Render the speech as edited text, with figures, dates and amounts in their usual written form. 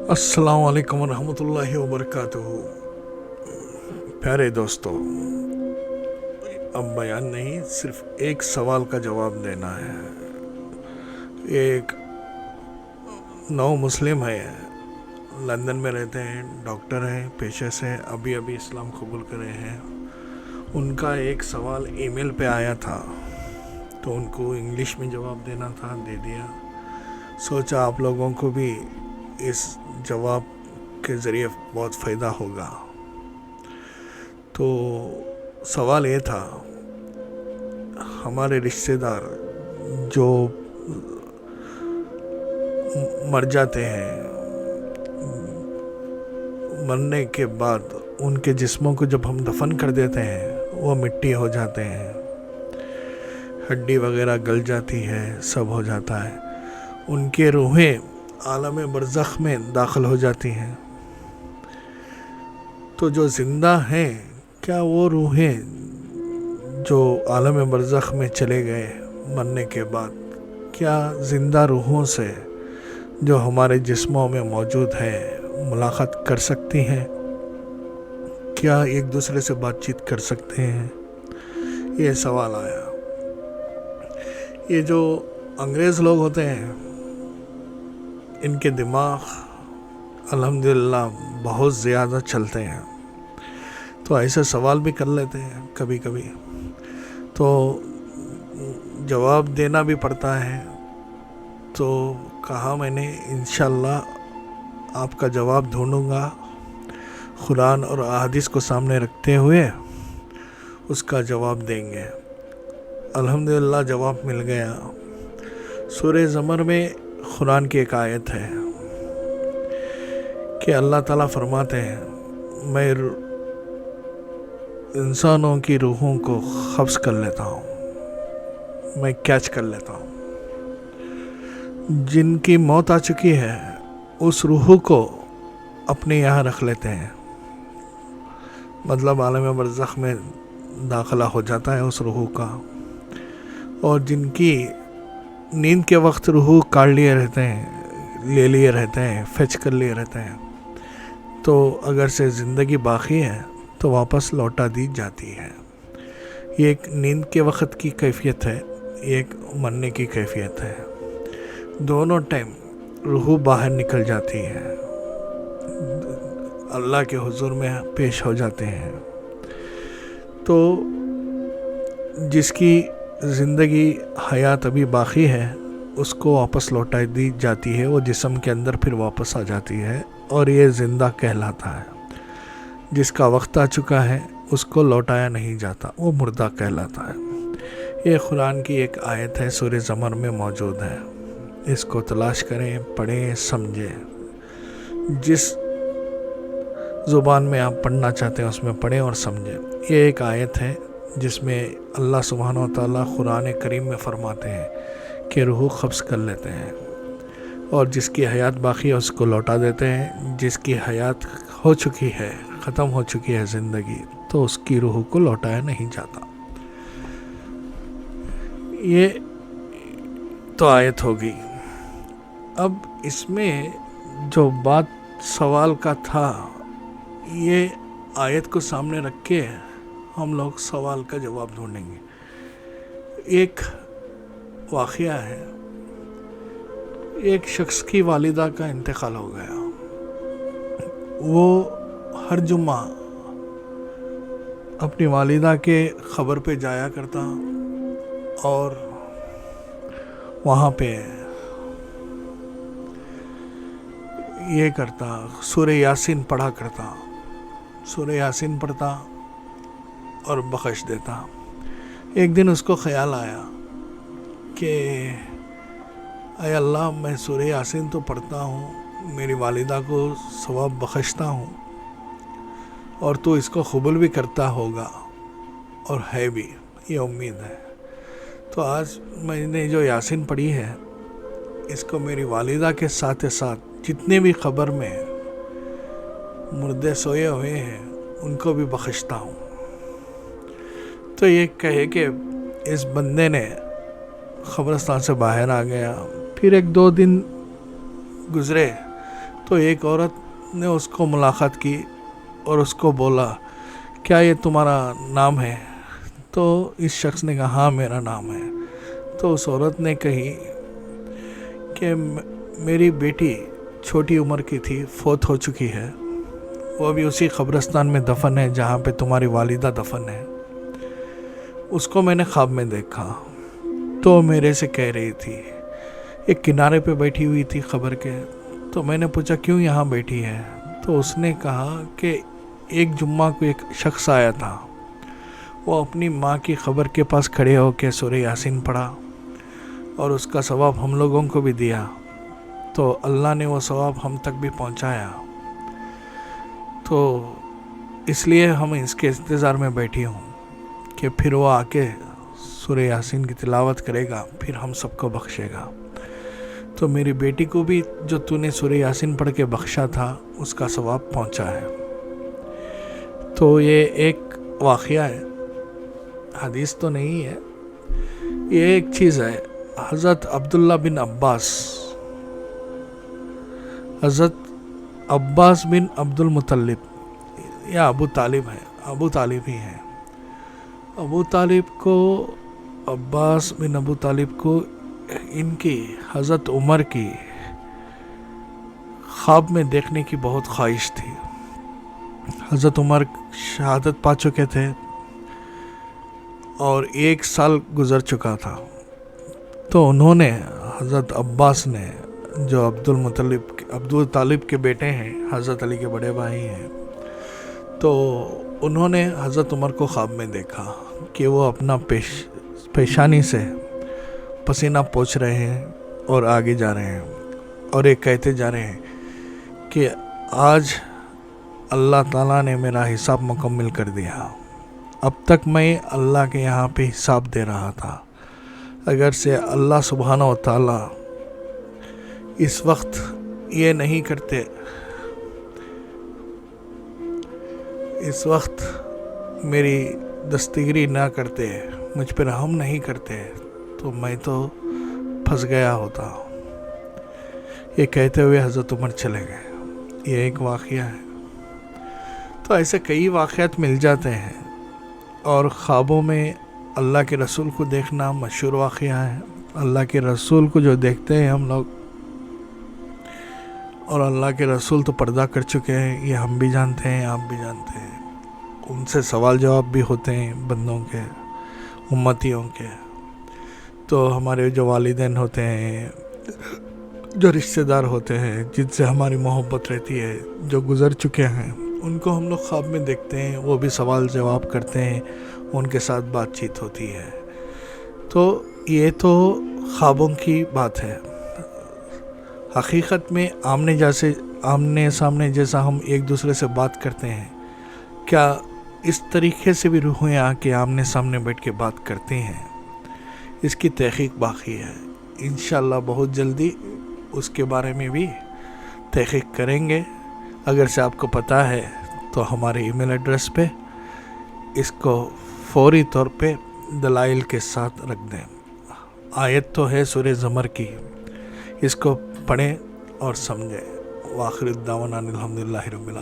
السلام علیکم ورحمۃ اللہ وبرکاتہ۔ پیارے دوستو، اب بیان نہیں، صرف ایک سوال کا جواب دینا ہے۔ ایک نو مسلم ہے، لندن میں رہتے ہیں، ڈاکٹر ہیں پیشے سے، ابھی اسلام قبول کرے ہیں۔ ان کا ایک سوال ای میل پہ آیا تھا تو ان کو انگلش میں جواب دینا تھا، دے دیا۔ سوچا آپ لوگوں کو بھی اس جواب کے ذریعے بہت فائدہ ہوگا۔ تو سوال یہ تھا، ہمارے رشتہ دار جو مر جاتے ہیں، مرنے کے بعد ان کے جسموں کو جب ہم دفن کر دیتے ہیں وہ مٹی ہو جاتے ہیں، ہڈی وغیرہ گل جاتی ہے، سب ہو جاتا ہے، ان کے روحیں عالم برزخ میں داخل ہو جاتی ہیں۔ تو جو زندہ ہیں، کیا وہ روحیں جو عالم برزخ میں چلے گئے مرنے کے بعد، کیا زندہ روحوں سے جو ہمارے جسموں میں موجود ہیں ملاقات کر سکتی ہیں؟ کیا ایک دوسرے سے بات چیت کر سکتے ہیں؟ یہ سوال آیا۔ یہ جو انگریز لوگ ہوتے ہیں، ان کے دماغ الحمدللہ بہت زیادہ چلتے ہیں، تو ایسے سوال بھی کر لیتے ہیں کبھی کبھی، تو جواب دینا بھی پڑتا ہے۔ تو کہا میں نے انشاءاللہ آپ کا جواب ڈھونڈوں گا، قرآن اور احادیث کو سامنے رکھتے ہوئے اس کا جواب دیں گے۔ الحمدللہ جواب مل گیا۔ سورہ زمر میں قرآن کی ایک آیت ہے کہ اللہ تعالیٰ فرماتے ہیں، میں انسانوں کی روحوں کو قبض کر لیتا ہوں، میں کیچ کر لیتا ہوں۔ جن کی موت آ چکی ہے اس روح کو اپنے یہاں رکھ لیتے ہیں، مطلب عالم برزخ میں داخلہ ہو جاتا ہے اس روح کا۔ اور جن کی نیند کے وقت روح کاٹ لیے رہتے ہیں، لے لیے رہتے ہیں، فیچ کر لیے رہتے ہیں، تو اگر سے زندگی باقی ہے تو واپس لوٹا دی جاتی ہے۔ یہ ایک نیند کے وقت کی کیفیت ہے، ایک مرنے کی کیفیت ہے۔ دونوں ٹائم روح باہر نکل جاتی ہے، اللہ کے حضور میں پیش ہو جاتے ہیں۔ تو جس کی زندگی حیات ابھی باقی ہے اس کو واپس لوٹا دی جاتی ہے، وہ جسم کے اندر پھر واپس آ جاتی ہے، اور یہ زندہ کہلاتا ہے۔ جس کا وقت آ چکا ہے اس کو لوٹایا نہیں جاتا، وہ مردہ کہلاتا ہے۔ یہ قرآن کی ایک آیت ہے، سورہ زمر میں موجود ہے۔ اس کو تلاش کریں، پڑھیں، سمجھیں۔ جس زبان میں آپ پڑھنا چاہتے ہیں اس میں پڑھیں اور سمجھیں۔ یہ ایک آیت ہے جس میں اللہ سبحانہ و تعالیٰ قرآن کریم میں فرماتے ہیں کہ روح قبض کر لیتے ہیں، اور جس کی حیات باقی ہے اس کو لوٹا دیتے ہیں۔ جس کی حیات ہو چکی ہے، ختم ہو چکی ہے زندگی، تو اس کی روح کو لوٹایا نہیں جاتا۔ یہ تو آیت ہوگی۔ اب اس میں جو بات سوال کا تھا، یہ آیت کو سامنے رکھ کے ہم لوگ سوال کا جواب ڈھونڈیں گے۔ ایک واقعہ ہے، ایک شخص کی والدہ کا انتقال ہو گیا۔ وہ ہر جمعہ اپنی والدہ کے قبر پہ جایا کرتا اور وہاں پہ یہ کرتا، سورہ یاسین پڑھا کرتا، سورہ یاسین پڑھتا اور بخش دیتا۔ ایک دن اس کو خیال آیا کہ اے اللہ، میں سورہ یاسین تو پڑھتا ہوں، میری والدہ کو ثواب بخشتا ہوں، اور تو اس کو قبول بھی کرتا ہوگا، اور ہے بھی، یہ امید ہے۔ تو آج میں نے جو یاسین پڑھی ہے اس کو میری والدہ کے ساتھ ساتھ جتنے بھی قبر میں مردے سوئے ہوئے ہیں ان کو بھی بخشتا ہوں۔ تو یہ کہے کہ اس بندے نے قبرستان سے باہر آ گیا۔ پھر ایک دو دن گزرے تو تو ایک عورت نے اس کو ملاقات کی اور اس کو بولا کیا یہ تمہارا نام ہے؟ تو اس شخص نے کہا ہاں میرا نام ہے۔ تو اس عورت نے کہی کہ میری بیٹی چھوٹی عمر کی تھی، فوت ہو چکی ہے، وہ بھی اسی قبرستان میں دفن ہے جہاں پہ تمہاری والدہ دفن ہے، اس کو میں نے خواب میں دیکھا۔ تو میرے سے کہہ رہی تھی، ایک کنارے پہ بیٹھی ہوئی تھی قبر کے۔ تو میں نے پوچھا کیوں یہاں بیٹھی ہے؟ تو اس نے کہا کہ ایک جمعہ کو ایک شخص آیا تھا، وہ اپنی ماں کی قبر کے پاس کھڑے ہو کے سورہ یاسین پڑھا اور اس کا ثواب ہم لوگوں کو بھی دیا، تو اللہ نے وہ ثواب ہم تک بھی پہنچایا، تو اس لیے ہم اس کے انتظار میں بیٹھی ہوں کہ پھر وہ آ کے سورہ یاسین کی تلاوت کرے گا، پھر ہم سب کو بخشے گا۔ تو میری بیٹی کو بھی جو تو نے سورہ یاسین پڑھ کے بخشا تھا اس کا ثواب پہنچا ہے۔ تو یہ ایک واقعہ ہے، حدیث تو نہیں ہے، یہ ایک چیز ہے۔ حضرت عبداللہ بن عباس، حضرت عباس بن عبد المطلب یا ابو طالب ہے، ابو طالب ہی ہیں، ابو طالب کو، عباس بن ابو طالب کو ان کی حضرت عمر کی خواب میں دیکھنے کی بہت خواہش تھی۔ حضرت عمر شہادت پا چکے تھے اور 1 سال گزر چکا تھا، تو انہوں نے، حضرت عباس نے، جو عبد طالب کے بیٹے ہیں، حضرت علی کے بڑے بھائی ہیں، تو انہوں نے حضرت عمر کو خواب میں دیکھا کہ وہ اپنا پیشانی سے پسینہ پوچھ رہے ہیں اور آگے جا رہے ہیں اور ایک کہتے جا رہے ہیں کہ آج اللہ تعالیٰ نے میرا حساب مکمل کر دیا، اب تک میں اللہ کے یہاں پہ حساب دے رہا تھا، اگر سے اللہ سبحانہ و تعالیٰ اس وقت یہ نہیں کرتے، اس وقت میری دستگیری نہ کرتے، مجھ پر رحم نہیں کرتے، تو میں تو پھنس گیا ہوتا۔ یہ کہتے ہوئے حضرت عمر چلے گئے۔ یہ ایک واقعہ ہے۔ تو ایسے کئی واقعات مل جاتے ہیں، اور خوابوں میں اللہ کے رسول کو دیکھنا مشہور واقعہ ہے۔ اللہ کے رسول کو جو دیکھتے ہیں ہم لوگ، اور اللہ کے رسول تو پردہ کر چکے ہیں، یہ ہم بھی جانتے ہیں، آپ بھی جانتے ہیں، ان سے سوال جواب بھی ہوتے ہیں بندوں کے، امتیوں کے۔ تو ہمارے جو والدین ہوتے ہیں، جو رشتہ دار ہوتے ہیں، جن سے ہماری محبت رہتی ہے، جو گزر چکے ہیں، ان کو ہم لوگ خواب میں دیکھتے ہیں، وہ بھی سوال جواب کرتے ہیں، ان کے ساتھ بات چیت ہوتی ہے۔ تو یہ تو خوابوں کی بات ہے۔ حقیقت میں آمنے سامنے جیسا ہم ایک دوسرے سے بات کرتے ہیں، کیا اس طریقے سے بھی روحیں آ کے آمنے سامنے بیٹھ کے بات کرتی ہیں؟ اس کی تحقیق باقی ہے۔ انشاءاللہ بہت جلدی اس کے بارے میں بھی تحقیق کریں گے۔ اگر سے آپ کو پتہ ہے تو ہمارے ای میل ایڈریس پہ اس کو فوری طور پہ دلائل کے ساتھ رکھ دیں۔ آیت تو ہے سورہ زمر کی، اس کو پڑھیں اور سمجھیں۔ وآخر الدعوانا الحمدللہ رب العالمین۔